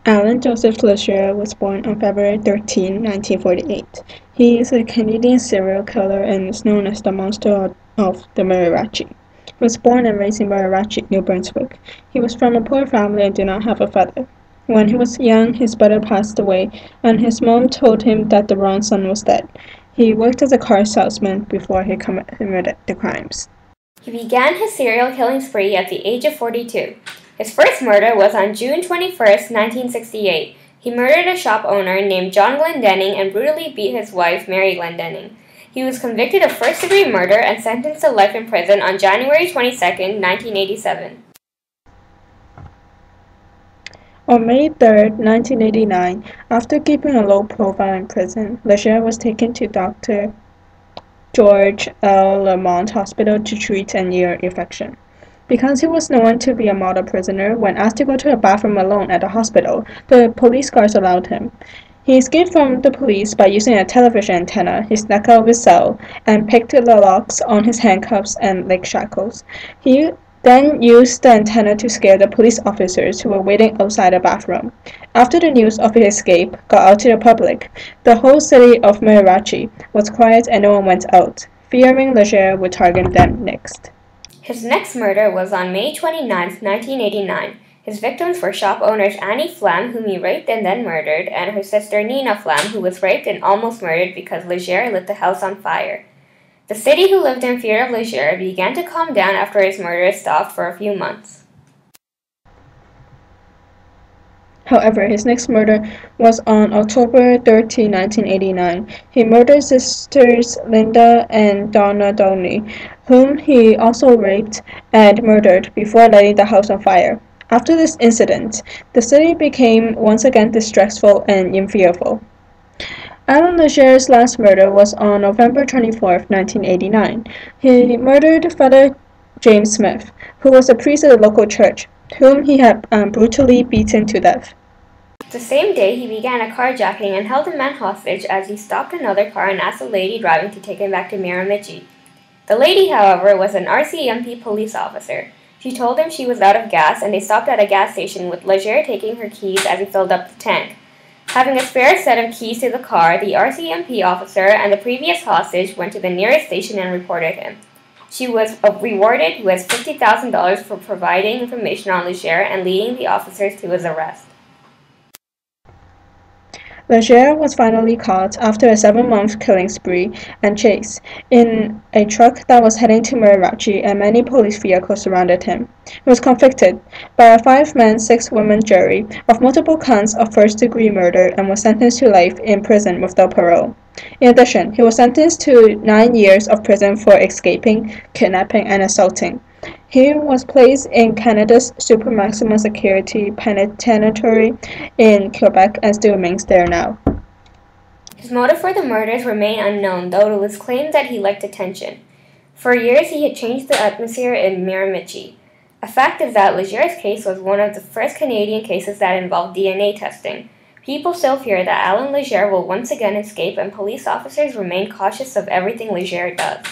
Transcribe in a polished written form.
Allan Joseph Legere was born on February 13, 1948. He is a Canadian serial killer and is known as the Monster of the Mariachi. He was born and raised in Mariachi, New Brunswick. He was from a poor family and did not have a father. When he was young, his brother passed away, and his mom told him that the wrong son was dead. He worked as a car salesman before he committed the crimes. He began his serial killing spree at the age of 42. His first murder was on June 21, 1968. He murdered a shop owner named John Glendenning and brutally beat his wife, Mary Glendenning. He was convicted of first-degree murder and sentenced to life in prison on January 22, 1987. On May 3, 1989, after keeping a low profile in prison, Legere was taken to Dr. George L. Lamont Hospital to treat an ear infection. Because he was known to be a model prisoner, when asked to go to a bathroom alone at the hospital, the police guards allowed him. He escaped from the police by using a television antenna he snuck out of his cell and picked the locks on his handcuffs and leg shackles. He then used the antenna to scare the police officers who were waiting outside the bathroom. After the news of his escape got out to the public, the whole city of Mariachi was quiet and no one went out, fearing Legere would target them next. His next murder was on May 29, 1989. His victims were shop owners Annie Flam, whom he raped and then murdered, and her sister Nina Flam, who was raped and almost murdered because Legere lit the house on fire. The city, who lived in fear of Legere, began to calm down after his murders stopped for a few months. However, his next murder was on October 13, 1989. He murdered sisters Linda and Donna Downey, whom he also raped and murdered before lighting the house on fire. After this incident, the city became once again distressful and fearful. Allan Legere's last murder was on November 24, 1989. He murdered Father James Smith, who was a priest at a local church, whom he had brutally beaten to death. The same day, he began a carjacking and held a man hostage as he stopped another car and asked a lady driving to take him back to Miramichi. The lady, however, was an RCMP police officer. She told him she was out of gas, and they stopped at a gas station with Legere taking her keys as he filled up the tank. Having a spare set of keys to the car, the RCMP officer and the previous hostage went to the nearest station and reported him. She was rewarded with $50,000 for providing information on Legere and leading the officers to his arrest. Legere was finally caught after a 7-month killing spree and chase in a truck that was heading to Mariachi, and many police vehicles surrounded him. He was convicted by a 5-man, 6-woman jury of multiple counts of first-degree murder and was sentenced to life in prison without parole. In addition, he was sentenced to 9 years of prison for escaping, kidnapping, and assaulting. He was placed in Canada's super maximum security penitentiary in Quebec and still remains there now. His motive for the murders remained unknown, though it was claimed that he liked attention. For years, he had changed the atmosphere in Miramichi. A fact is that Legere's case was one of the first Canadian cases that involved DNA testing. People still fear that Allan Legere will once again escape, and police officers remain cautious of everything Legere does.